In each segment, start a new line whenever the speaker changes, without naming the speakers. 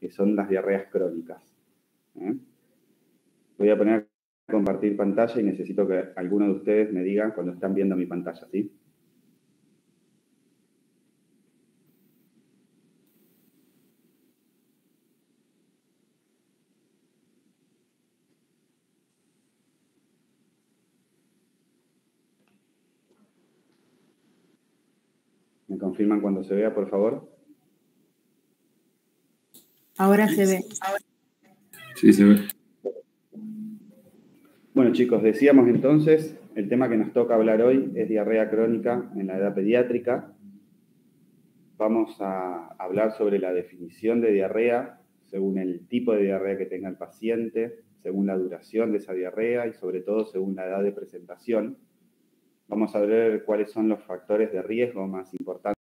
que son las diarreas crónicas. Voy a poner a compartir pantalla y necesito que alguno de ustedes me diga cuando están viendo mi pantalla, ¿sí? ¿Me confirman cuando se vea, por favor?
Ahora se ve.
Sí, se ve.
Bueno, chicos, decíamos entonces, el tema que nos toca hablar hoy es diarrea crónica en la edad pediátrica. Vamos a hablar sobre la definición de diarrea según el tipo de diarrea que tenga el paciente, según la duración de esa diarrea y sobre todo según la edad de presentación. Vamos a ver cuáles son los factores de riesgo más importantes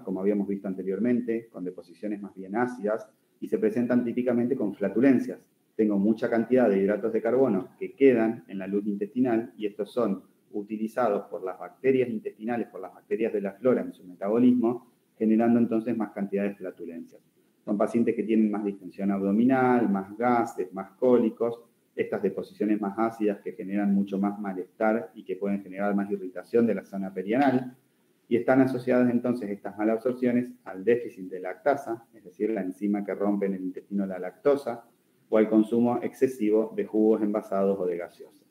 como habíamos visto anteriormente, con deposiciones más bien ácidas, y se presentan típicamente con flatulencias. Tengo mucha cantidad de hidratos de carbono que quedan en la luz intestinal y estos son utilizados por las bacterias intestinales, por las bacterias de la flora en su metabolismo, generando entonces más cantidad de flatulencias. Son pacientes que tienen más distensión abdominal, más gases, más cólicos, estas deposiciones más ácidas que generan mucho más malestar y que pueden generar más irritación de la zona perianal, y están asociadas entonces estas malabsorciones al déficit de lactasa, es decir, la enzima que rompe en el intestino la lactosa, o al consumo excesivo de jugos envasados o de gaseosas.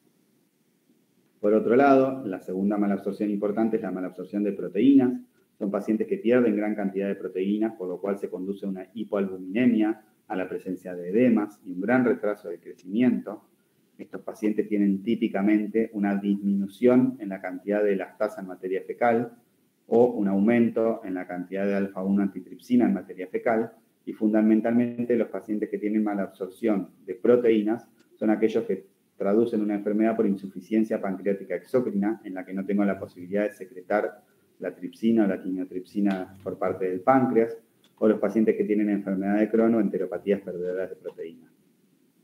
Por otro lado, la segunda malabsorción importante es la malabsorción de proteínas. Son pacientes que pierden gran cantidad de proteínas, por lo cual se conduce a una hipoalbuminemia, a la presencia de edemas y un gran retraso de crecimiento. Estos pacientes tienen típicamente una disminución en la cantidad de lactasa en materia fecal o un aumento en la cantidad de alfa-1 antitripsina en materia fecal, y fundamentalmente los pacientes que tienen malabsorción de proteínas son aquellos que traducen una enfermedad por insuficiencia pancreática exócrina, en la que no tengo la posibilidad de secretar la tripsina o la quimiotripsina por parte del páncreas, o los pacientes que tienen enfermedad de Crohn o enteropatías perdedoras de proteínas.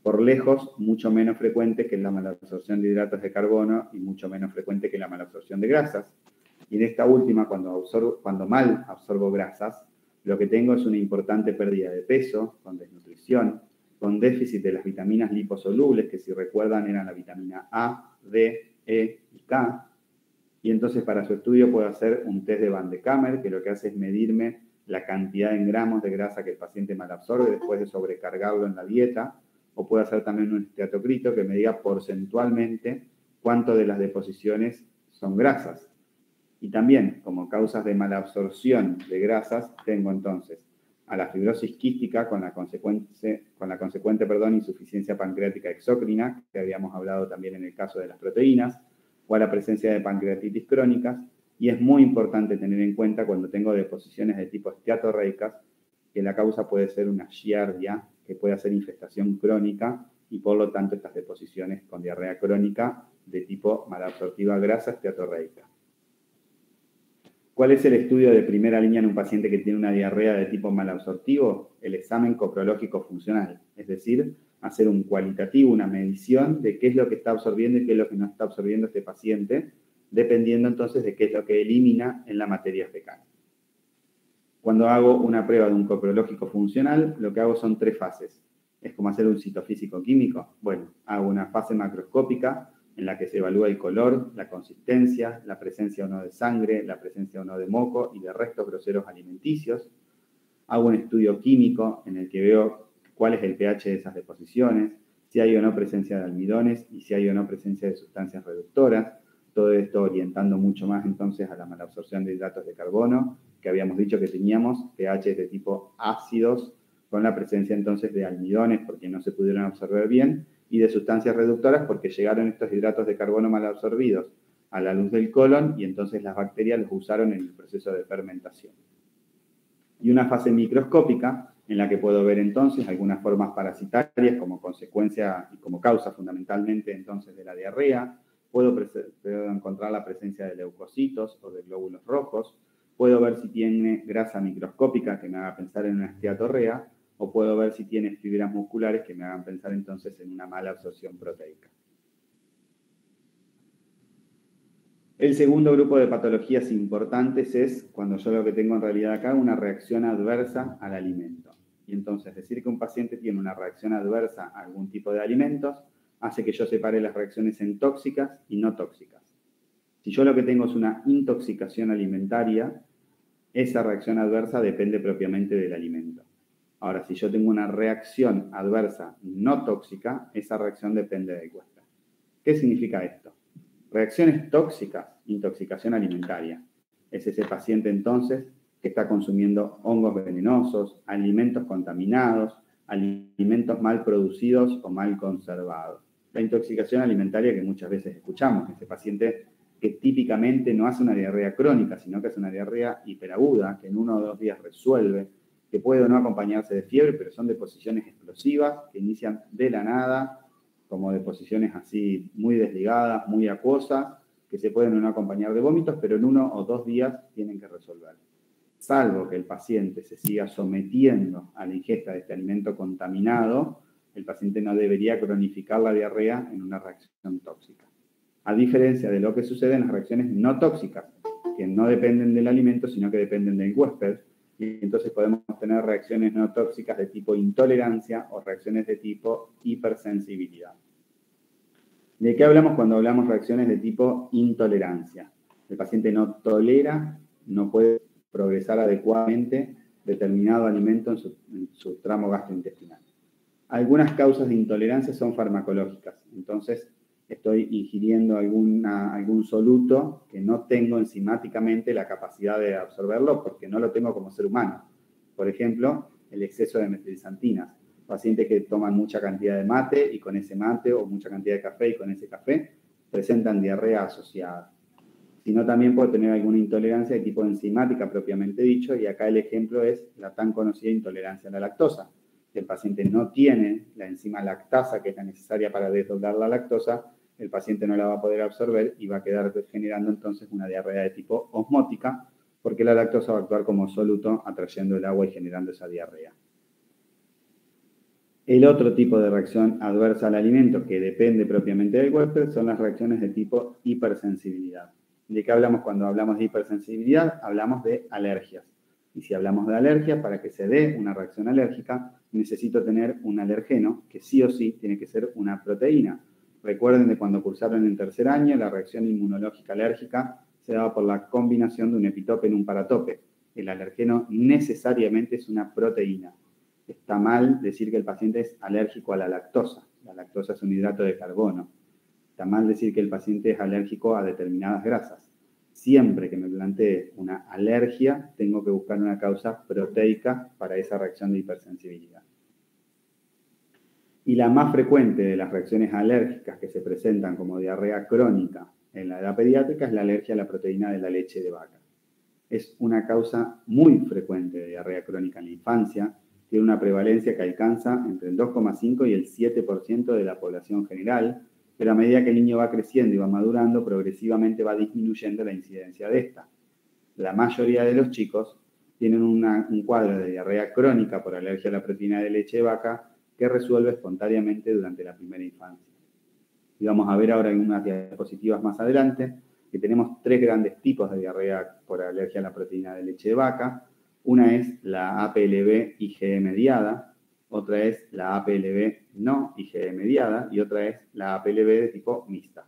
Por lejos, mucho menos frecuente que la malabsorción de hidratos de carbono y mucho menos frecuente que la malabsorción de grasas. Y en esta última, cuando mal absorbo grasas, lo que tengo es una importante pérdida de peso, con desnutrición, con déficit de las vitaminas liposolubles, que si recuerdan eran la vitamina A, D, E y K. Y entonces para su estudio puedo hacer un test de Van de Kammer, que lo que hace es medirme la cantidad en gramos de grasa que el paciente malabsorbe después de sobrecargarlo en la dieta, o puedo hacer también un esteatocrito que me diga porcentualmente cuánto de las deposiciones son grasas. Y también, como causas de malabsorción de grasas, tengo entonces a la fibrosis quística con la consecuente insuficiencia pancreática exócrina, que habíamos hablado también en el caso de las proteínas, o a la presencia de pancreatitis crónicas, y es muy importante tener en cuenta cuando tengo deposiciones de tipo esteatorreicas, que la causa puede ser una giardia, que puede hacer infestación crónica, y por lo tanto estas deposiciones con diarrea crónica de tipo malabsortiva grasa esteatorreica. ¿Cuál es el estudio de primera línea en un paciente que tiene una diarrea de tipo malabsortivo? El examen coprológico funcional, es decir, hacer un cualitativo, una medición de qué es lo que está absorbiendo y qué es lo que no está absorbiendo este paciente, dependiendo entonces de qué es lo que elimina en la materia fecal. Cuando hago una prueba de un coprológico funcional, lo que hago son 3 fases. Es como hacer un citofísico químico. Bueno, hago una fase macroscópica, en la que se evalúa el color, la consistencia, la presencia o no de sangre, la presencia o no de moco y de restos groseros alimenticios. Hago un estudio químico en el que veo cuál es el pH de esas deposiciones, si hay o no presencia de almidones y si hay o no presencia de sustancias reductoras. Todo esto orientando mucho más entonces a la malabsorción de hidratos de carbono, que habíamos dicho que teníamos pH de tipo ácidos, con la presencia entonces de almidones porque no se pudieron absorber bien, y de sustancias reductoras porque llegaron estos hidratos de carbono mal absorbidos a la luz del colon y entonces las bacterias los usaron en el proceso de fermentación. Y una fase microscópica en la que puedo ver entonces algunas formas parasitarias como consecuencia y como causa fundamentalmente entonces de la diarrea. Puedo encontrar la presencia de leucocitos o de glóbulos rojos. Puedo ver si tiene grasa microscópica que me haga pensar en una esteatorrea, o puedo ver si tiene fibras musculares que me hagan pensar entonces en una mala absorción proteica. El segundo grupo de patologías importantes es cuando yo lo que tengo en realidad acá una reacción adversa al alimento. Y entonces decir que un paciente tiene una reacción adversa a algún tipo de alimentos hace que yo separe las reacciones en tóxicas y no tóxicas. Si yo lo que tengo es una intoxicación alimentaria, esa reacción adversa depende propiamente del alimento. Ahora, si yo tengo una reacción adversa no tóxica, esa reacción depende del huésped. ¿Qué significa esto? Reacciones tóxicas, intoxicación alimentaria. Es ese paciente entonces que está consumiendo hongos venenosos, alimentos contaminados, alimentos mal producidos o mal conservados. La intoxicación alimentaria que muchas veces escuchamos, ese paciente que típicamente no hace una diarrea crónica, sino que hace una diarrea hiperaguda, que en 1 o 2 días resuelve, que puede o no acompañarse de fiebre, pero son deposiciones explosivas que inician de la nada, como deposiciones así muy desligadas, muy acuosas, que se pueden o no acompañar de vómitos, pero en 1 o 2 días tienen que resolver. salvo que el paciente se siga sometiendo a la ingesta de este alimento contaminado, el paciente no debería cronificar la diarrea en una reacción tóxica. A diferencia de lo que sucede en las reacciones no tóxicas, que no dependen del alimento, sino que dependen del huésped, y entonces podemos tener reacciones no tóxicas de tipo intolerancia o reacciones de tipo hipersensibilidad. ¿De qué hablamos cuando hablamos de reacciones de tipo intolerancia? El paciente no tolera, no puede progresar adecuadamente determinado alimento en su tramo gastrointestinal. Algunas causas de intolerancia son farmacológicas, entonces estoy ingiriendo algún soluto que no tengo enzimáticamente la capacidad de absorberlo porque no lo tengo como ser humano. Por ejemplo, el exceso de metilxantinas. Pacientes que toman mucha cantidad de mate y con ese mate, o mucha cantidad de café y con ese café, presentan diarrea asociada. Sino también puede tener alguna intolerancia de tipo enzimática propiamente dicho, y acá el ejemplo es la tan conocida intolerancia a la lactosa. Si el paciente no tiene la enzima lactasa, que es la necesaria para desdoblar la lactosa, el paciente no la va a poder absorber y va a quedar generando entonces una diarrea de tipo osmótica, porque la lactosa va a actuar como soluto atrayendo el agua y generando esa diarrea. El otro tipo de reacción adversa al alimento que depende propiamente del huésped son las reacciones de tipo hipersensibilidad. ¿De qué hablamos cuando hablamos de hipersensibilidad? Hablamos de alergias. Y si hablamos de alergia, para que se dé una reacción alérgica, necesito tener un alergeno, que sí o sí tiene que ser una proteína. Recuerden de cuando cursaron en tercer año, la reacción inmunológica alérgica se daba por la combinación de un epitope en un paratope. El alergeno necesariamente es una proteína. Está mal decir que el paciente es alérgico a la lactosa. La lactosa es un hidrato de carbono. Está mal decir que el paciente es alérgico a determinadas grasas. Siempre que me plantee una alergia, tengo que buscar una causa proteica para esa reacción de hipersensibilidad. Y la más frecuente de las reacciones alérgicas que se presentan como diarrea crónica en la edad pediátrica es la alergia a la proteína de la leche de vaca. Es una causa muy frecuente de diarrea crónica en la infancia. Tiene una prevalencia que alcanza entre el 2,5 y el 7% de la población general, pero a medida que el niño va creciendo y va madurando, progresivamente va disminuyendo la incidencia de esta. La mayoría de los chicos tienen un cuadro de diarrea crónica por alergia a la proteína de leche de vaca que resuelve espontáneamente durante la primera infancia. Y vamos a ver ahora en unas diapositivas más adelante que tenemos tres grandes tipos de diarrea por alergia a la proteína de leche de vaca. Una es la APLB IgE mediada, otra es la APLB no IgE mediada y otra es la APLB de tipo mixta.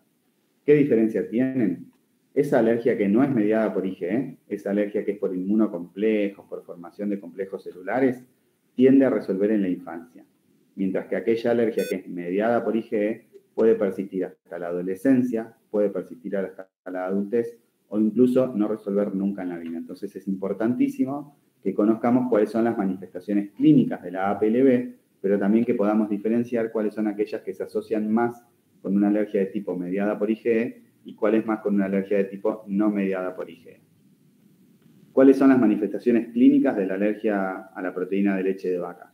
¿Qué diferencia tienen? Esa alergia que no es mediada por IgE, esa alergia que es por inmunocomplejos, por formación de complejos celulares, tiende a resolver en la infancia, mientras que aquella alergia que es mediada por IgE puede persistir hasta la adolescencia, puede persistir hasta la adultez o incluso no resolver nunca en la vida. Entonces es importantísimo que conozcamos cuáles son las manifestaciones clínicas de la APLB, pero también que podamos diferenciar cuáles son aquellas que se asocian más con una alergia de tipo mediada por IgE y cuáles más con una alergia de tipo no mediada por IgE. ¿Cuáles son las manifestaciones clínicas de la alergia a la proteína de leche de vaca?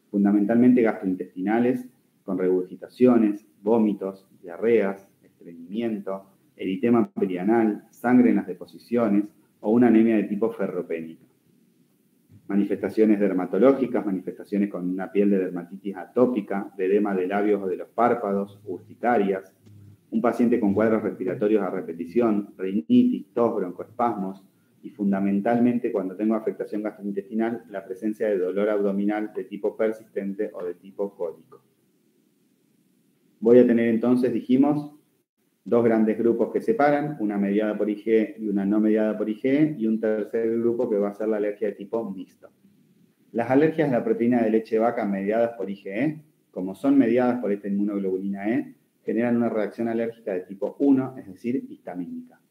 Fundamentalmente gastrointestinales, con regurgitaciones, vómitos, diarreas, estreñimiento, eritema perianal, sangre en las deposiciones o una anemia de tipo ferropénica. Manifestaciones dermatológicas, manifestaciones con una piel de dermatitis atópica, de edema de labios o de los párpados, urticarias, un paciente con cuadros respiratorios a repetición, rinitis, tos, broncoespasmos y fundamentalmente cuando tengo afectación gastrointestinal, la presencia de dolor abdominal de tipo persistente o de tipo cólico. Voy a tener entonces, dijimos, dos grandes grupos que separan, una mediada por IgE y una no mediada por IgE, y un tercer grupo que va a ser la alergia de tipo mixto. Las alergias a la proteína de leche de vaca mediadas por IgE, como son mediadas por esta inmunoglobulina E, generan una reacción alérgica de tipo 1, es decir, histamínica.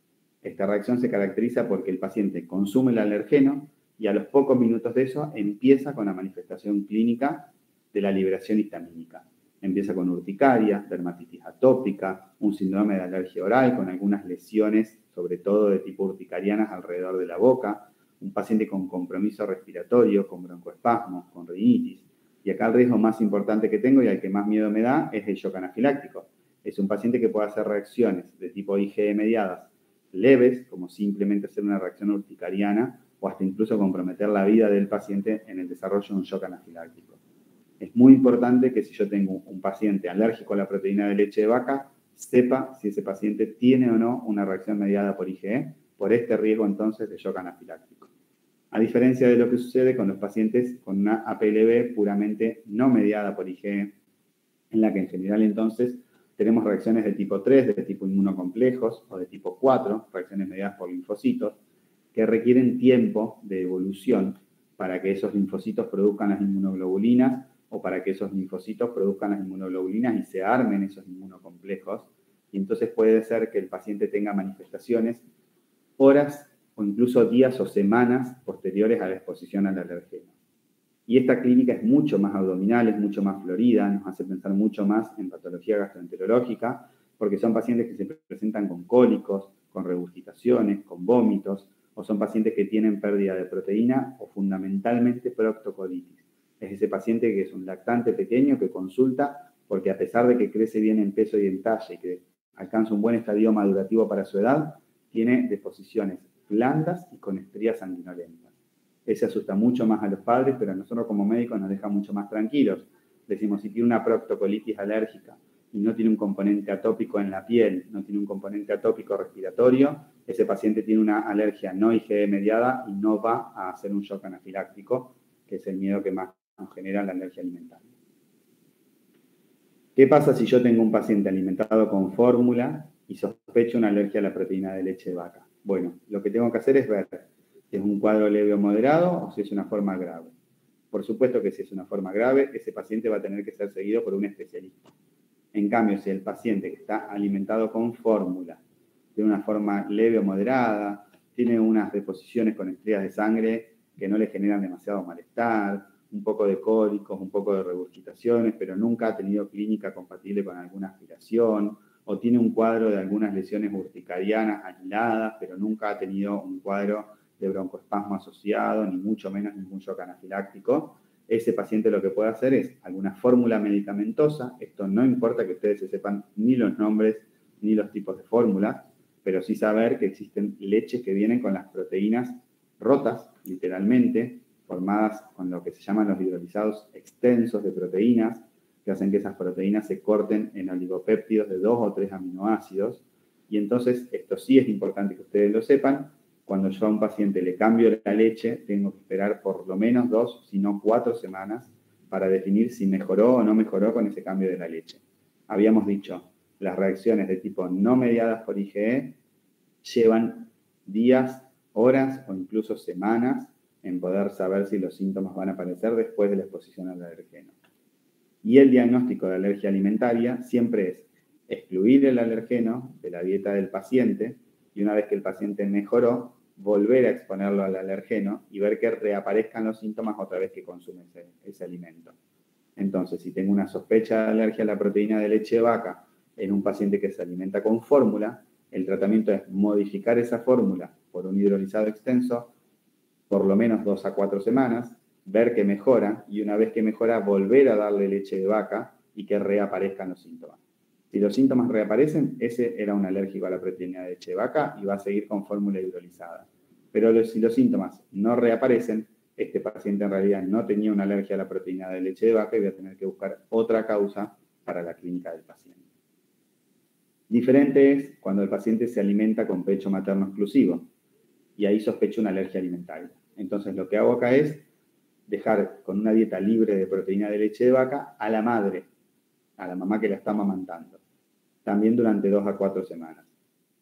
Esta reacción se caracteriza porque el paciente consume el alergeno y a los pocos minutos de eso empieza con la manifestación clínica de la liberación histamínica. Empieza con urticaria, dermatitis atópica, un síndrome de alergia oral con algunas lesiones, sobre todo de tipo urticarianas alrededor de la boca, un paciente con compromiso respiratorio, con broncoespasmos, con rinitis. Y acá el riesgo más importante que tengo y al que más miedo me da es el shock anafiláctico. Es un paciente que puede hacer reacciones de tipo IgE mediadas leves, como simplemente hacer una reacción urticariana, o hasta incluso comprometer la vida del paciente en el desarrollo de un shock anafiláctico. Es muy importante que si yo tengo un paciente alérgico a la proteína de leche de vaca, sepa si ese paciente tiene o no una reacción mediada por IgE, por este riesgo entonces de shock anafiláctico. A diferencia de lo que sucede con los pacientes con una APLB puramente no mediada por IgE, en la que en general entonces tenemos reacciones de tipo 3, de tipo inmunocomplejos, o de tipo 4, reacciones mediadas por linfocitos, que requieren tiempo de evolución para que esos linfocitos produzcan las inmunoglobulinas o para que esos linfocitos produzcan las inmunoglobulinas y se armen esos inmunocomplejos. Y entonces puede ser que el paciente tenga manifestaciones horas o incluso días o semanas posteriores a la exposición al alergeno. Y esta clínica es mucho más abdominal, es mucho más florida, nos hace pensar mucho más en patología gastroenterológica, porque son pacientes que se presentan con cólicos, con regurgitaciones, con vómitos, o son pacientes que tienen pérdida de proteína o fundamentalmente proctocolitis. Es ese paciente que es un lactante pequeño que consulta porque a pesar de que crece bien en peso y en talla y que alcanza un buen estadio madurativo para su edad, tiene deposiciones blandas y con estrías sanguinolentas. Ese asusta mucho más a los padres, pero a nosotros como médicos nos deja mucho más tranquilos. Decimos, si tiene una proctocolitis alérgica y no tiene un componente atópico en la piel, no tiene un componente atópico respiratorio, ese paciente tiene una alergia no IgE mediada y no va a hacer un shock anafiláctico, que es el miedo que más nos genera la alergia alimentaria. ¿Qué pasa si yo tengo un paciente alimentado con fórmula y sospecho una alergia a la proteína de leche de vaca? Bueno, lo que tengo que hacer es ver si es un cuadro leve o moderado o si es una forma grave. Por supuesto que si es una forma grave, ese paciente va a tener que ser seguido por un especialista. En cambio, si el paciente que está alimentado con fórmula tiene una forma leve o moderada, tiene unas deposiciones con estrías de sangre que no le generan demasiado malestar, un poco de cólicos, un poco de regurgitaciones, pero nunca ha tenido clínica compatible con alguna aspiración, o tiene un cuadro de algunas lesiones urticarianas aisladas, pero nunca ha tenido un cuadro de broncoespasmo asociado, ni mucho menos ningún shock anafiláctico, ese paciente lo que puede hacer es alguna fórmula medicamentosa. Esto no importa que ustedes se sepan ni los nombres ni los tipos de fórmulas, pero sí saber que existen leches que vienen con las proteínas rotas, literalmente, formadas con lo que se llaman los hidrolizados extensos de proteínas, que hacen que esas proteínas se corten en oligopéptidos de 2 o 3 aminoácidos. Y entonces, esto sí es importante que ustedes lo sepan. Cuando yo a un paciente le cambio la leche, tengo que esperar por lo menos 2, si no 4 semanas para definir si mejoró o no mejoró con ese cambio de la leche. Habíamos dicho, las reacciones de tipo no mediadas por IgE llevan días, horas o incluso semanas en poder saber si los síntomas van a aparecer después de la exposición al alergeno. Y el diagnóstico de alergia alimentaria siempre es excluir el alergeno de la dieta del paciente y una vez que el paciente mejoró, volver a exponerlo al alergeno y ver que reaparezcan los síntomas otra vez que consume ese alimento. Entonces, si tengo una sospecha de alergia a la proteína de leche de vaca en un paciente que se alimenta con fórmula, el tratamiento es modificar esa fórmula por un hidrolizado extenso por lo menos 2 a 4 semanas, ver que mejora y una vez que mejora volver a darle leche de vaca y que reaparezcan los síntomas. Si los síntomas reaparecen, ese era un alérgico a la proteína de leche de vaca y va a seguir con fórmula hidrolizada. Pero si los síntomas no reaparecen, este paciente en realidad no tenía una alergia a la proteína de leche de vaca y voy a tener que buscar otra causa para la clínica del paciente. Diferente es cuando el paciente se alimenta con pecho materno exclusivo y ahí sospecho una alergia alimentaria. Entonces lo que hago acá es dejar con una dieta libre de proteína de leche de vaca a la madre, a la mamá que la está amamantando, también durante 2 a 4 semanas.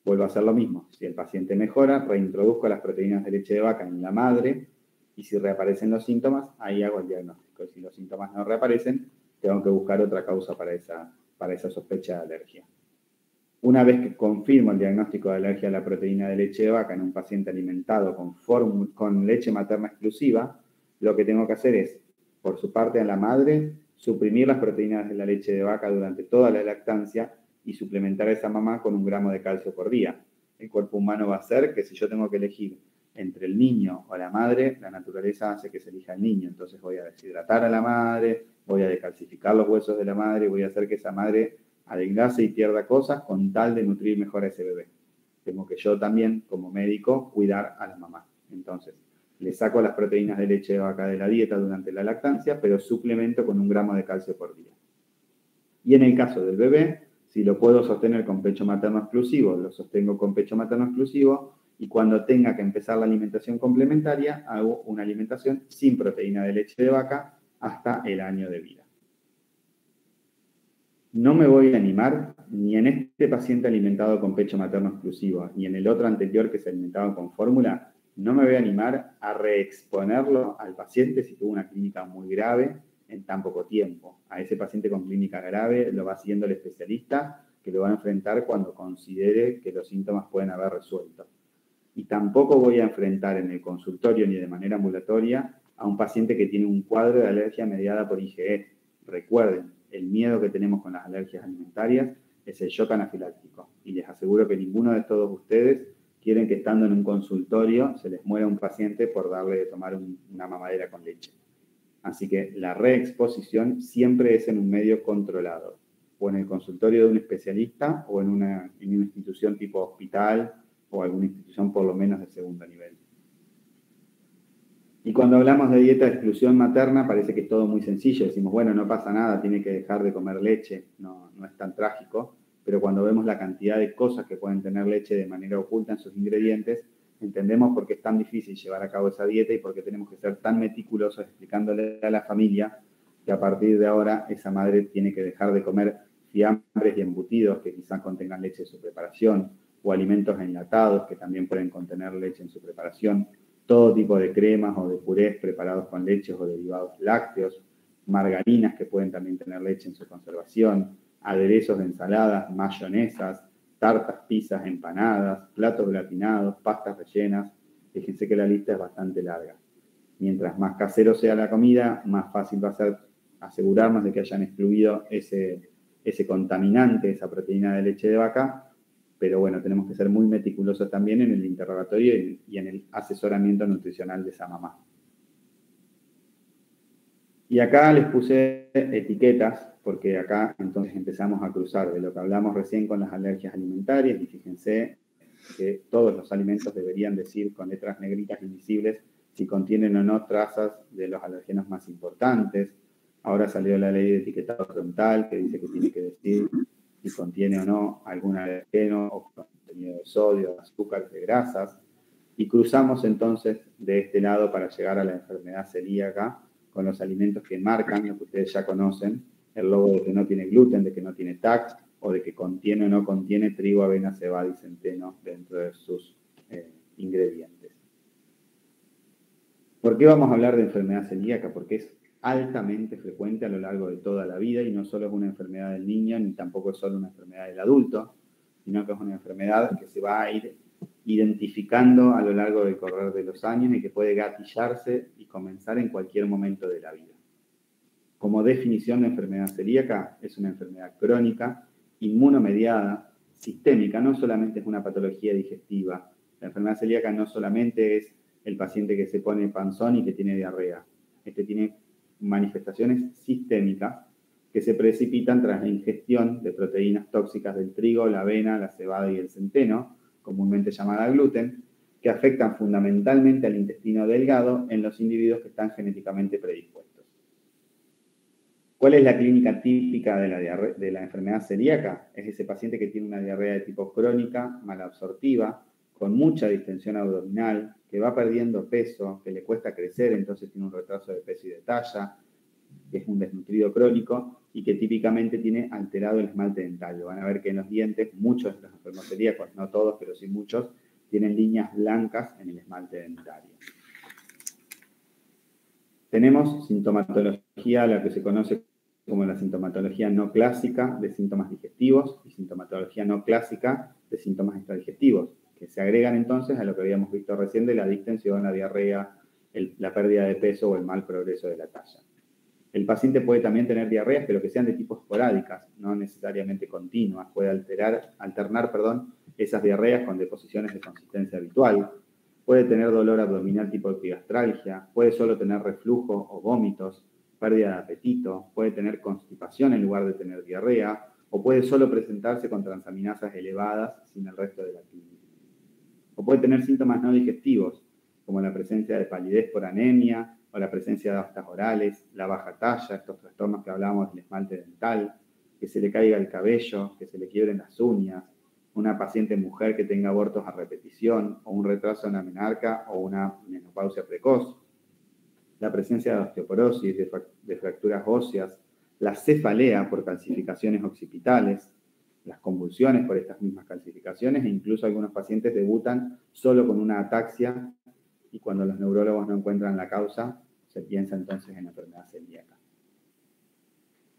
Vuelvo a hacer lo mismo. Si el paciente mejora, reintroduzco las proteínas de leche de vaca en la madre y si reaparecen los síntomas, ahí hago el diagnóstico. Y si los síntomas no reaparecen, tengo que buscar otra causa para esa sospecha de alergia. Una vez que confirmo el diagnóstico de alergia a la proteína de leche de vaca en un paciente alimentado con leche materna exclusiva, lo que tengo que hacer es, por su parte a la madre, suprimir las proteínas de la leche de vaca durante toda la lactancia y suplementar a esa mamá con 1 gramo de calcio por día. El cuerpo humano va a hacer que si yo tengo que elegir entre el niño o la madre, la naturaleza hace que se elija el niño. Entonces voy a deshidratar a la madre, voy a decalcificar los huesos de la madre, voy a hacer que esa madre adelgace y pierda cosas con tal de nutrir mejor a ese bebé. Tengo que yo también, como médico, cuidar a la mamá. Entonces, Le saco las proteínas de leche de vaca de la dieta durante la lactancia, pero suplemento con 1 gramo de calcio por día. Y en el caso del bebé, si lo puedo sostener con pecho materno exclusivo, lo sostengo con pecho materno exclusivo, y cuando tenga que empezar la alimentación complementaria, hago una alimentación sin proteína de leche de vaca hasta el año de vida. No me voy a animar ni en este paciente alimentado con pecho materno exclusivo, ni en el otro anterior que se alimentaba con fórmula, no me voy a animar a reexponerlo al paciente si tuvo una clínica muy grave en tan poco tiempo. A ese paciente con clínica grave lo va siguiendo el especialista, que lo va a enfrentar cuando considere que los síntomas pueden haber resuelto. Y tampoco voy a enfrentar en el consultorio ni de manera ambulatoria a un paciente que tiene un cuadro de alergia mediada por IgE. Recuerden, el miedo que tenemos con las alergias alimentarias es el shock anafiláctico. Y les aseguro que ninguno de todos ustedes quieren que estando en un consultorio se les muera un paciente por darle de tomar una mamadera con leche. Así que la reexposición siempre es en un medio controlado, o en el consultorio de un especialista o en una institución tipo hospital o alguna institución por lo menos de segundo nivel. Y cuando hablamos de dieta de exclusión materna parece que es todo muy sencillo. Decimos, bueno, no pasa nada, tiene que dejar de comer leche, no es tan trágico. Pero cuando vemos la cantidad de cosas que pueden tener leche de manera oculta en sus ingredientes, entendemos por qué es tan difícil llevar a cabo esa dieta y por qué tenemos que ser tan meticulosos explicándole a la familia que a partir de ahora esa madre tiene que dejar de comer fiambres y embutidos que quizás contengan leche en su preparación, o alimentos enlatados que también pueden contener leche en su preparación, todo tipo de cremas o de purés preparados con leches o derivados lácteos, margarinas que pueden también tener leche en su conservación, aderezos de ensaladas, mayonesas, tartas, pizzas, empanadas, platos gratinados, pastas rellenas. Fíjense que la lista es bastante larga. Mientras más casero sea la comida, más fácil va a ser asegurarnos de que hayan excluido ese contaminante, esa proteína de leche de vaca. Pero bueno, tenemos que ser muy meticulosos también en el interrogatorio y en el asesoramiento nutricional de esa mamá. Y acá les puse etiquetas, porque acá entonces empezamos a cruzar de lo que hablamos recién con las alergias alimentarias, y fíjense que todos los alimentos deberían decir con letras negritas invisibles si contienen o no trazas de los alergenos más importantes. Ahora salió la ley de etiquetado frontal que dice que tiene que decir si contiene o no algún alergeno o contenido de sodio, de azúcar, de grasas. Y cruzamos entonces de este lado para llegar a la enfermedad celíaca con los alimentos que marcan, lo que ustedes ya conocen, el logo de que no tiene gluten, de que no tiene TAC, o de que contiene o no contiene trigo, avena, cebada y centeno dentro de sus ingredientes. ¿Por qué vamos a hablar de enfermedad celíaca? Porque es altamente frecuente a lo largo de toda la vida y no solo es una enfermedad del niño, ni tampoco es solo una enfermedad del adulto, sino que es una enfermedad que se va a ir identificando a lo largo del correr de los años y que puede gatillarse y comenzar en cualquier momento de la vida. Como definición de enfermedad celíaca, es una enfermedad crónica, inmunomediada, sistémica, no solamente es una patología digestiva. La enfermedad celíaca no solamente es el paciente que se pone panzón y que tiene diarrea. Este tiene manifestaciones sistémicas que se precipitan tras la ingestión de proteínas tóxicas del trigo, la avena, la cebada y el centeno, comúnmente llamada gluten, que afectan fundamentalmente al intestino delgado en los individuos que están genéticamente predispuestos. ¿Cuál es la clínica típica de la enfermedad celíaca? Es ese paciente que tiene una diarrea de tipo crónica, malabsortiva, con mucha distensión abdominal, que va perdiendo peso, que le cuesta crecer, entonces tiene un retraso de peso y de talla, que es un desnutrido crónico y que típicamente tiene alterado el esmalte dentario. Van a ver que en los dientes, muchos de los enfermos celíacos, no todos, pero sí muchos, tienen líneas blancas en el esmalte dentario. Tenemos sintomatología, la que se conoce como la sintomatología no clásica de síntomas digestivos y sintomatología no clásica de síntomas extradigestivos, que se agregan entonces a lo que habíamos visto recién de la distensión, la diarrea, la pérdida de peso o el mal progreso de la talla. El paciente puede también tener diarreas, pero que sean de tipo esporádicas, no necesariamente continuas. Puede alternar esas diarreas con deposiciones de consistencia habitual. Puede tener dolor abdominal tipo epigastralgia. Puede solo tener reflujo o vómitos, pérdida de apetito. Puede tener constipación en lugar de tener diarrea. O puede solo presentarse con transaminasas elevadas sin el resto de la clínica. O puede tener síntomas no digestivos, como la presencia de palidez por anemia o la presencia de aftas orales, la baja talla, estos trastornos que hablábamos del esmalte dental, que se le caiga el cabello, que se le quiebren las uñas, una paciente mujer que tenga abortos a repetición o un retraso en la menarca o una menopausia precoz, la presencia de osteoporosis, de fracturas óseas, la cefalea por calcificaciones occipitales, las convulsiones por estas mismas calcificaciones e incluso algunos pacientes debutan solo con una ataxia y cuando los neurólogos no encuentran la causa, se piensa entonces en enfermedad celíaca.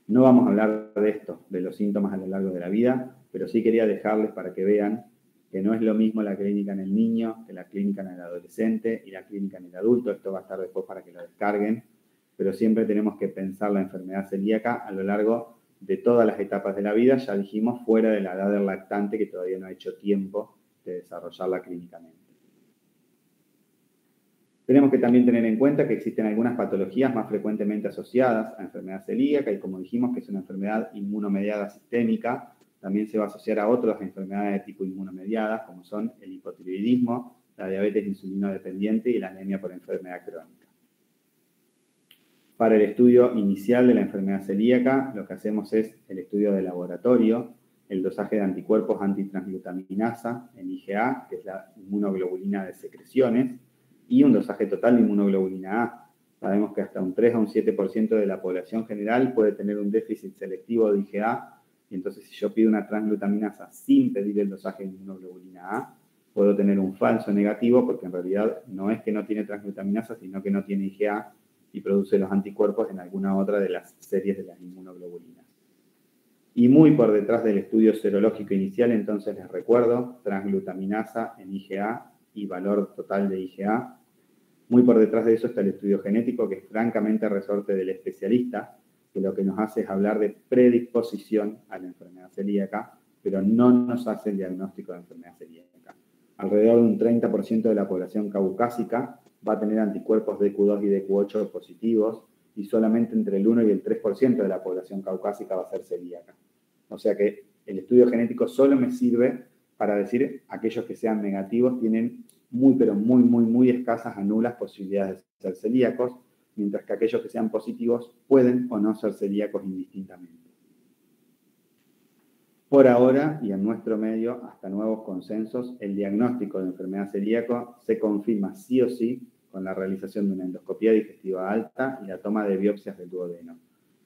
No vamos a hablar de esto, de los síntomas a lo largo de la vida, pero sí quería dejarles para que vean que no es lo mismo la clínica en el niño que la clínica en el adolescente y la clínica en el adulto. Esto va a estar después para que lo descarguen, pero siempre tenemos que pensar la enfermedad celíaca a lo largo de todas las etapas de la vida, ya dijimos, fuera de la edad del lactante que todavía no ha hecho tiempo de desarrollarla clínicamente. Tenemos que también tener en cuenta que existen algunas patologías más frecuentemente asociadas a enfermedad celíaca y como dijimos que es una enfermedad inmunomediada sistémica, también se va a asociar a otras enfermedades de tipo inmunomediadas como son el hipotiroidismo, la diabetes insulinodependiente y la anemia por enfermedad crónica. Para el estudio inicial de la enfermedad celíaca, lo que hacemos es el estudio de laboratorio, el dosaje de anticuerpos antitransglutaminasa en IgA, que es la inmunoglobulina de secreciones, y un dosaje total de inmunoglobulina A. Sabemos que hasta un 3 a un 7% de la población general puede tener un déficit selectivo de IgA, y entonces si yo pido una transglutaminasa sin pedir el dosaje de inmunoglobulina A, puedo tener un falso negativo porque en realidad no es que no tiene transglutaminasa, sino que no tiene IgA y produce los anticuerpos en alguna otra de las series de las inmunoglobulinas. Y muy por detrás del estudio serológico inicial, entonces les recuerdo, transglutaminasa en IgA y valor total de IgA. Muy por detrás de eso está el estudio genético, que es francamente resorte del especialista, que lo que nos hace es hablar de predisposición a la enfermedad celíaca, pero no nos hace el diagnóstico de enfermedad celíaca. Alrededor de un 30% de la población caucásica va a tener anticuerpos DQ2 y DQ8 positivos, y solamente entre el 1 y el 3% de la población caucásica va a ser celíaca. O sea que el estudio genético solo me sirve para decir aquellos que sean negativos tienen muy escasas a nulas posibilidades de ser celíacos, mientras que aquellos que sean positivos pueden o no ser celíacos indistintamente. Por ahora, y en nuestro medio, hasta nuevos consensos, el diagnóstico de enfermedad celíaca se confirma sí o sí con la realización de una endoscopía digestiva alta y la toma de biopsias del duodeno.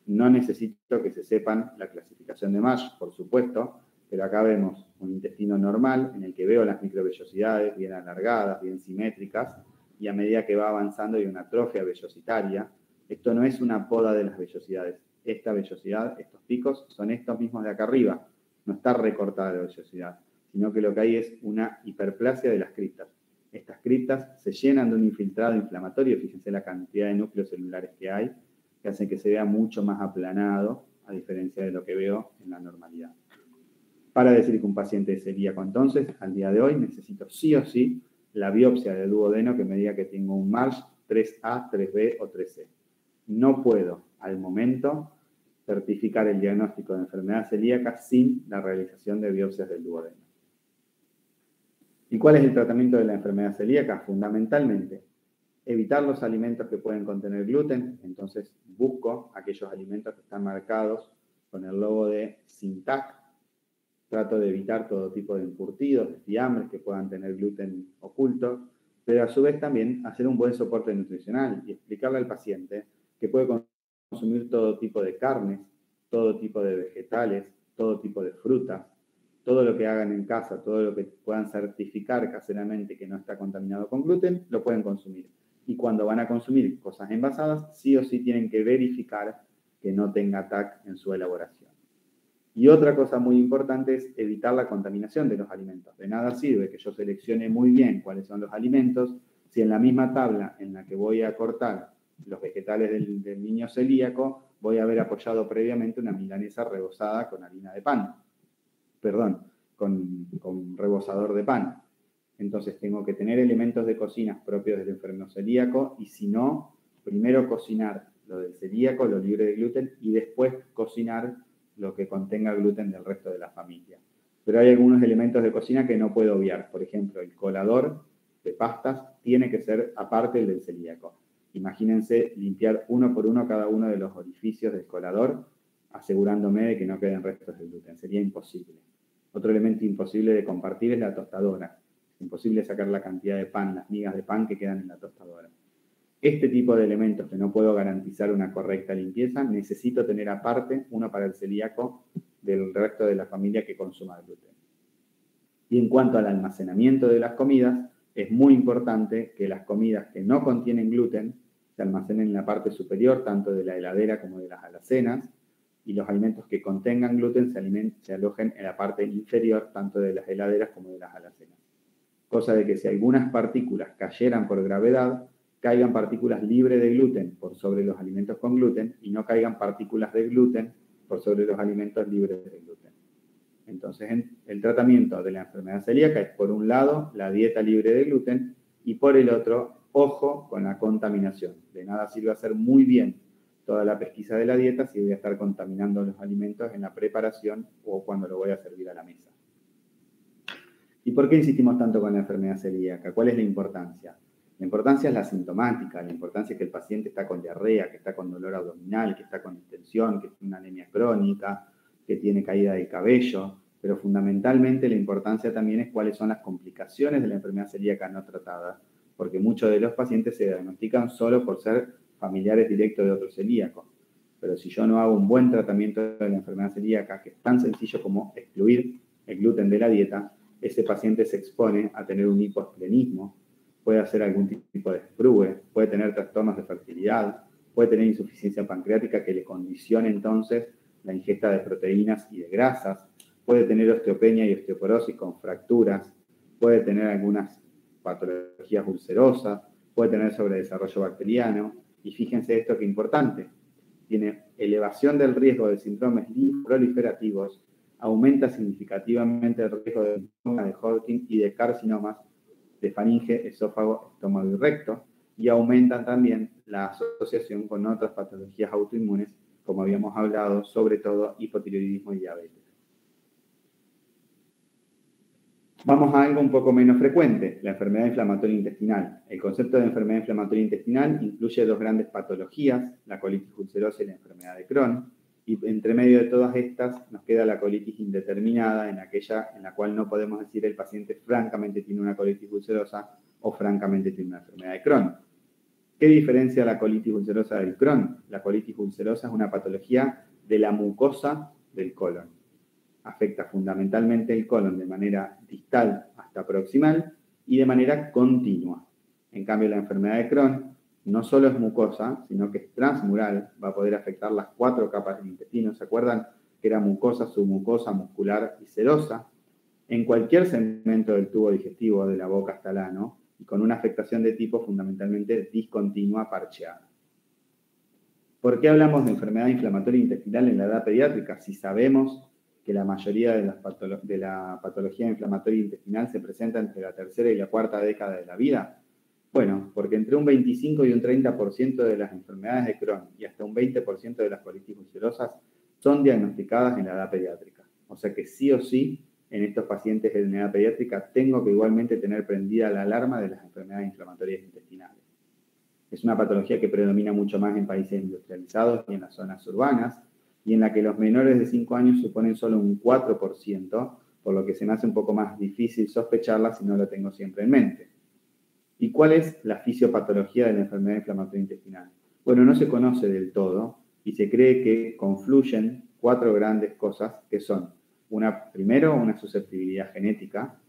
No necesito que se sepan la clasificación de Marsh, por supuesto, pero acá vemos un intestino normal en el que veo las microvellosidades bien alargadas, bien simétricas, y a medida que va avanzando hay una atrofia vellositaria. Esto no es una poda de las vellosidades. Esta vellosidad, estos picos, son estos mismos de acá arriba. No está recortada la vellosidad, sino que lo que hay es una hiperplasia de las criptas. Estas criptas se llenan de un infiltrado inflamatorio, fíjense la cantidad de núcleos celulares que hay, que hacen que se vea mucho más aplanado, a diferencia de lo que veo en la normalidad. Para decir que un paciente es celíaco, entonces, al día de hoy necesito sí o sí la biopsia de duodeno que me diga que tengo un Marsh 3A, 3B o 3C. No puedo, al momento, certificar el diagnóstico de enfermedad celíaca sin la realización de biopsias del duodeno. ¿Y cuál es el tratamiento de la enfermedad celíaca? Fundamentalmente, evitar los alimentos que pueden contener gluten. Entonces, busco aquellos alimentos que están marcados con el logo de sin TAC. Trato de evitar todo tipo de encurtidos, de fiambres que puedan tener gluten oculto, pero a su vez también hacer un buen soporte nutricional y explicarle al paciente que puede consumir todo tipo de carnes, todo tipo de vegetales, todo tipo de frutas, todo lo que hagan en casa, todo lo que puedan certificar caseramente que no está contaminado con gluten, lo pueden consumir. Y cuando van a consumir cosas envasadas, sí o sí tienen que verificar que no tenga TAC en su elaboración. Y otra cosa muy importante es evitar la contaminación de los alimentos. De nada sirve que yo seleccione muy bien cuáles son los alimentos si en la misma tabla en la que voy a cortar los vegetales del niño celíaco voy a haber apoyado previamente una milanesa rebozada con harina de pan. Perdón, con rebozador de pan. Entonces tengo que tener elementos de cocina propios del enfermo celíaco y si no, primero cocinar lo del celíaco, lo libre de gluten, y después cocinar lo que contenga gluten del resto de la familia. Pero hay algunos elementos de cocina que no puedo obviar. Por ejemplo, el colador de pastas tiene que ser aparte del celíaco. Imagínense limpiar uno por uno cada uno de los orificios del colador, asegurándome de que no queden restos de gluten. Sería imposible. Otro elemento imposible de compartir es la tostadora. Es imposible sacar la cantidad de pan, las migas de pan que quedan en la tostadora. Este tipo de elementos que no puedo garantizar una correcta limpieza, necesito tener aparte uno para el celíaco del resto de la familia que consuma gluten. Y en cuanto al almacenamiento de las comidas, es muy importante que las comidas que no contienen gluten se almacenen en la parte superior, tanto de la heladera como de las alacenas, y los alimentos que contengan gluten se alojen en la parte inferior, tanto de las heladeras como de las alacenas. Cosa de que si algunas partículas cayeran por gravedad, caigan partículas libres de gluten por sobre los alimentos con gluten y no caigan partículas de gluten por sobre los alimentos libres de gluten. Entonces, el tratamiento de la enfermedad celíaca es, por un lado, la dieta libre de gluten y, por el otro, ojo con la contaminación. De nada sirve hacer muy bien toda la pesquisa de la dieta si voy a estar contaminando los alimentos en la preparación o cuando lo voy a servir a la mesa. ¿Y por qué insistimos tanto con la enfermedad celíaca? ¿Cuál es la importancia? La importancia es la sintomática, la importancia es que el paciente está con diarrea, que está con dolor abdominal, que está con distensión, que tiene una anemia crónica, que tiene caída del cabello, pero fundamentalmente la importancia también es cuáles son las complicaciones de la enfermedad celíaca no tratada, porque muchos de los pacientes se diagnostican solo por ser familiares directos de otro celíaco. Pero si yo no hago un buen tratamiento de la enfermedad celíaca, que es tan sencillo como excluir el gluten de la dieta, ese paciente se expone a tener un hipoesplenismo, puede hacer algún tipo de sprue, puede tener trastornos de fertilidad, puede tener insuficiencia pancreática que le condicione entonces la ingesta de proteínas y de grasas, puede tener osteopenia y osteoporosis con fracturas, puede tener algunas patologías ulcerosas, puede tener sobredesarrollo bacteriano, y fíjense esto que es importante, tiene elevación del riesgo de síndromes linfoproliferativos, aumenta significativamente el riesgo de linfoma de Hodgkin y de carcinomas de faringe, esófago, estómago y recto, y aumentan también la asociación con otras patologías autoinmunes, como habíamos hablado, sobre todo hipotiroidismo y diabetes. Vamos a algo un poco menos frecuente, la enfermedad inflamatoria intestinal. El concepto de enfermedad inflamatoria intestinal incluye dos grandes patologías, la colitis ulcerosa y la enfermedad de Crohn, y entre medio de todas estas nos queda la colitis indeterminada, en aquella en la cual no podemos decir el paciente francamente tiene una colitis ulcerosa o francamente tiene una enfermedad de Crohn. ¿Qué diferencia la colitis ulcerosa del Crohn? La colitis ulcerosa es una patología de la mucosa del colon. Afecta fundamentalmente el colon de manera distal hasta proximal y de manera continua. En cambio, la enfermedad de Crohn no solo es mucosa, sino que es transmural, va a poder afectar las 4 capas del intestino. ¿Se acuerdan que era mucosa, submucosa, muscular y serosa? En cualquier segmento del tubo digestivo, de la boca hasta el ano, y con una afectación de tipo fundamentalmente discontinua parcheada. ¿Por qué hablamos de enfermedad inflamatoria intestinal en la edad pediátrica? Si sabemos que la mayoría de la patología inflamatoria intestinal se presenta entre la tercera y la cuarta década de la vida. Bueno, porque entre un 25 y un 30% de las enfermedades de Crohn y hasta un 20% de las colitis ulcerosas son diagnosticadas en la edad pediátrica. O sea que sí o sí, en estos pacientes en edad pediátrica, tengo que igualmente tener prendida la alarma de las enfermedades inflamatorias intestinales. Es una patología que predomina mucho más en países industrializados y en las zonas urbanas, y en la que los menores de 5 años suponen solo un 4%, por lo que se me hace un poco más difícil sospecharla si no lo tengo siempre en mente. ¿Y cuál es la fisiopatología de la enfermedad inflamatoria intestinal? Bueno, no se conoce del todo y se cree que confluyen 4 grandes cosas que son, primero, una susceptibilidad genética,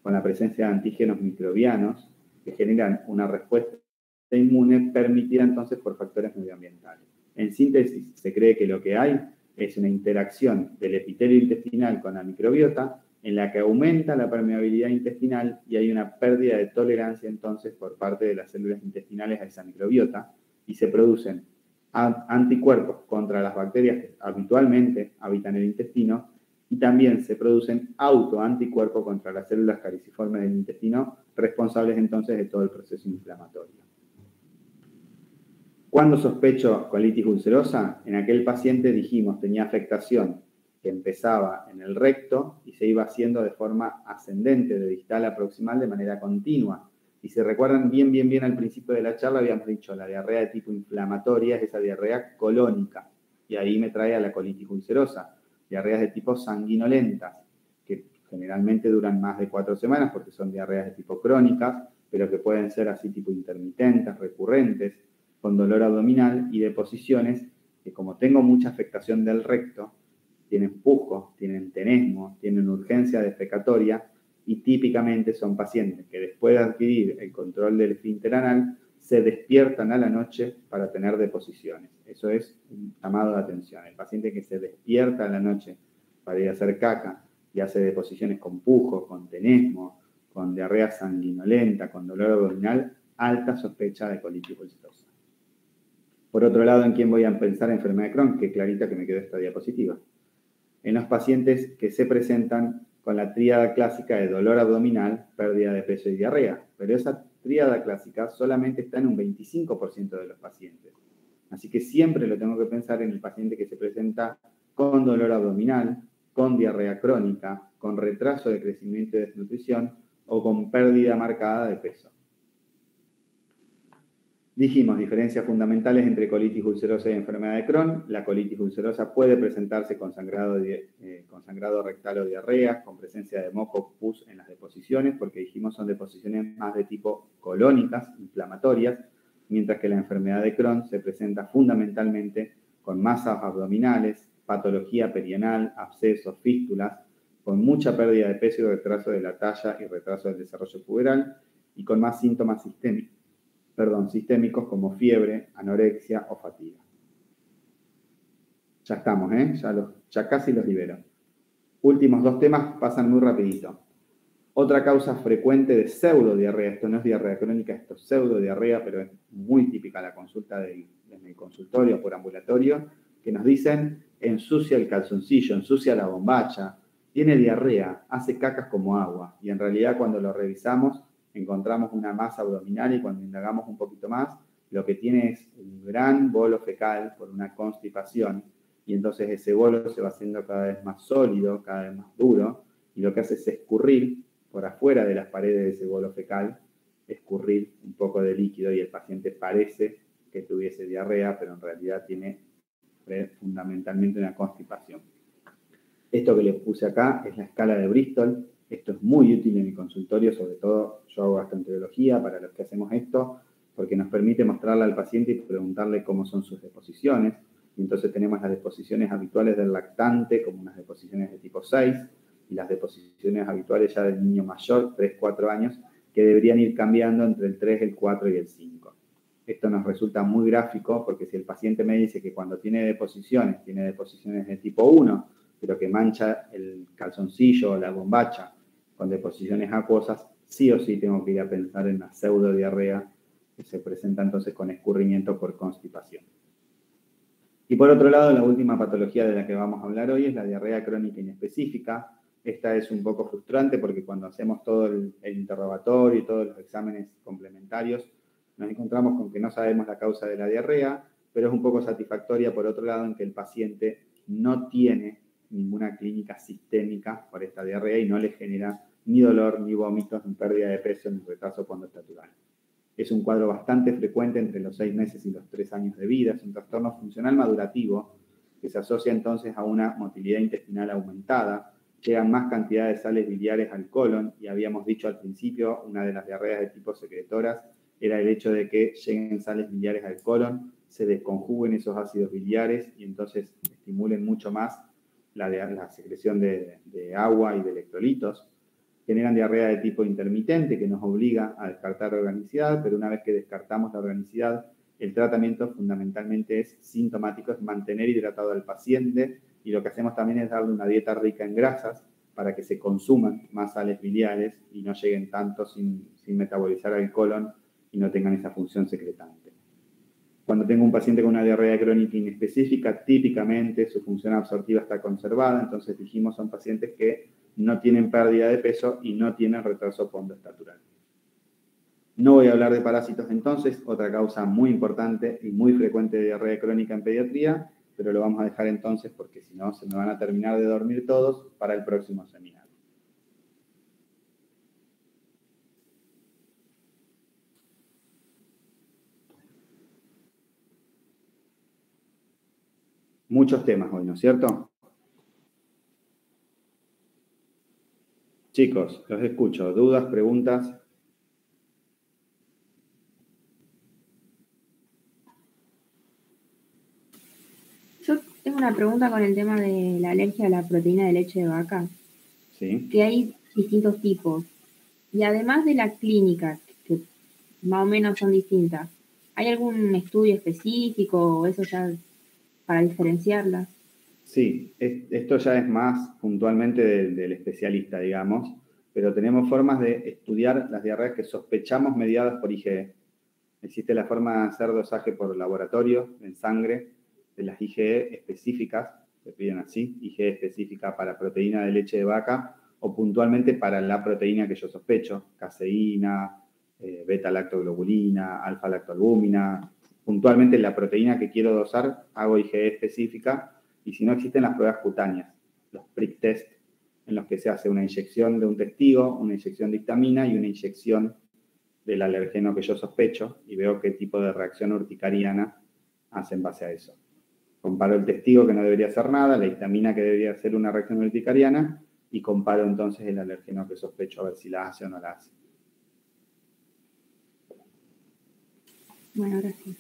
con la presencia de antígenos microbianos que generan una respuesta inmune permitida entonces por factores medioambientales. En síntesis, se cree que lo que hay es una interacción del epitelio intestinal con la microbiota en la que aumenta la permeabilidad intestinal y hay una pérdida de tolerancia entonces por parte de las células intestinales a esa microbiota y se producen anticuerpos contra las bacterias que habitualmente habitan el intestino y también se producen autoanticuerpos contra las células caliciformes del intestino responsables entonces de todo el proceso inflamatorio. ¿Cuándo sospecho colitis ulcerosa? En aquel paciente dijimos tenía afectación que empezaba en el recto y se iba haciendo de forma ascendente, de distal a proximal, de manera continua. Y si recuerdan bien al principio de la charla, habíamos dicho la diarrea de tipo inflamatoria es esa diarrea colónica. Y ahí me trae a la colitis ulcerosa. Diarreas de tipo sanguinolentas, que generalmente duran más de 4 semanas porque son diarreas de tipo crónicas, pero que pueden ser así tipo intermitentes, recurrentes, con dolor abdominal y deposiciones que, como tengo mucha afectación del recto, tienen pujo, tienen tenesmo, tienen urgencia defecatoria y típicamente son pacientes que después de adquirir el control del esfínter anal se despiertan a la noche para tener deposiciones. Eso es un llamado de atención. El paciente que se despierta a la noche para ir a hacer caca y hace deposiciones con pujo, con tenesmo, con diarrea sanguinolenta, con dolor abdominal, alta sospecha de colitis ulcerosa. Por otro lado, ¿en quién voy a pensar enfermedad de Crohn? Qué clarita que me quedó esta diapositiva. En los pacientes que se presentan con la tríada clásica de dolor abdominal, pérdida de peso y diarrea. Pero esa tríada clásica solamente está en un 25% de los pacientes. Así que siempre lo tengo que pensar en el paciente que se presenta con dolor abdominal, con diarrea crónica, con retraso de crecimiento y desnutrición o con pérdida marcada de peso. Dijimos, diferencias fundamentales entre colitis ulcerosa y enfermedad de Crohn. La colitis ulcerosa puede presentarse con sangrado rectal o diarrea, con presencia de moco, pus en las deposiciones, porque dijimos son deposiciones más de tipo colónicas, inflamatorias, mientras que la enfermedad de Crohn se presenta fundamentalmente con masas abdominales, patología perianal, abscesos, fístulas, con mucha pérdida de peso y retraso de la talla y retraso del desarrollo puberal, y con más síntomas sistémicos como fiebre, anorexia o fatiga. Ya estamos, ya casi los libero. Últimos 2 temas pasan muy rapidito. Otra causa frecuente de pseudodiarrea, esto no es diarrea crónica, esto es pseudodiarrea, pero es muy típica la consulta en el consultorio por ambulatorio, que nos dicen ensucia el calzoncillo, ensucia la bombacha, tiene diarrea, hace cacas como agua, y en realidad cuando lo revisamos encontramos una masa abdominal y cuando indagamos un poquito más, lo que tiene es un gran bolo fecal por una constipación y entonces ese bolo se va haciendo cada vez más sólido, cada vez más duro y lo que hace es escurrir por afuera de las paredes de ese bolo fecal, escurrir un poco de líquido y el paciente parece que tuviese diarrea, pero en realidad tiene fundamentalmente una constipación. Esto que les puse acá es la escala de Bristol. Esto es muy útil en mi consultorio, sobre todo yo hago gastroenterología para los que hacemos esto, porque nos permite mostrarle al paciente y preguntarle cómo son sus deposiciones. Y entonces tenemos las deposiciones habituales del lactante, como unas deposiciones de tipo 6, y las deposiciones habituales ya del niño mayor, 3-4 años, que deberían ir cambiando entre el 3, el 4 y el 5. Esto nos resulta muy gráfico, porque si el paciente me dice que cuando tiene deposiciones de tipo 1, pero que mancha el calzoncillo o la bombacha con deposiciones acuosas, sí o sí tengo que ir a pensar en la pseudodiarrea que se presenta entonces con escurrimiento por constipación. Y por otro lado, la última patología de la que vamos a hablar hoy es la diarrea crónica inespecífica. Esta es un poco frustrante porque cuando hacemos todo el interrogatorio y todos los exámenes complementarios, nos encontramos con que no sabemos la causa de la diarrea, pero es un poco satisfactoria por otro lado en que el paciente no tiene ninguna clínica sistémica por esta diarrea y no le genera ni dolor, ni vómitos, ni pérdida de peso, ni retraso postnastatural. Es un cuadro bastante frecuente entre los 6 meses y los 3 años de vida. Es un trastorno funcional madurativo que se asocia entonces a una motilidad intestinal aumentada. Llegan más cantidad de sales biliares al colon y habíamos dicho al principio, una de las diarreas de tipo secretoras era el hecho de que lleguen sales biliares al colon, se desconjuguen esos ácidos biliares y entonces estimulen mucho más la secreción de agua y de electrolitos. Generan diarrea de tipo intermitente que nos obliga a descartar la organicidad, pero una vez que descartamos la organicidad, el tratamiento fundamentalmente es sintomático, es mantener hidratado al paciente y lo que hacemos también es darle una dieta rica en grasas para que se consuman más sales biliares y no lleguen tanto sin metabolizar al colon y no tengan esa función secretante. Cuando tengo un paciente con una diarrea crónica inespecífica, típicamente su función absortiva está conservada, entonces dijimos son pacientes que no tienen pérdida de peso y no tienen retraso postnastatural. No voy a hablar de parásitos entonces, otra causa muy importante y muy frecuente de diarrea crónica en pediatría, pero lo vamos a dejar entonces porque si no se me van a terminar de dormir todos para el próximo seminario. muchos temas hoy, ¿no es cierto? Chicos, los escucho. ¿Dudas, preguntas?
Yo tengo una pregunta con el tema de la alergia a la proteína de leche de vaca.
Sí.
Que hay distintos tipos. Y además de la clínica, que más o menos son distintas, ¿hay algún estudio específico o eso ya para diferenciarlas?
Sí, esto ya es más puntualmente del especialista, digamos, pero tenemos formas de estudiar las diarreas que sospechamos mediadas por IgE. Existe la forma de hacer dosaje por laboratorio en sangre de las IgE específicas, se piden así, IgE específica para proteína de leche de vaca o puntualmente para la proteína que yo sospecho, caseína, beta-lactoglobulina, alfa-lactoalbúmina. Puntualmente la proteína que quiero dosar, hago IgE específica, y si no existen las pruebas cutáneas, los prick test, en los que se hace una inyección de un testigo, una inyección de histamina y una inyección del alergeno que yo sospecho y veo qué tipo de reacción urticariana hace en base a eso. Comparo el testigo, que no debería hacer nada, la histamina, que debería ser una reacción urticariana, y comparo entonces el alergeno que sospecho a ver si la hace o no la hace.
Bueno, gracias.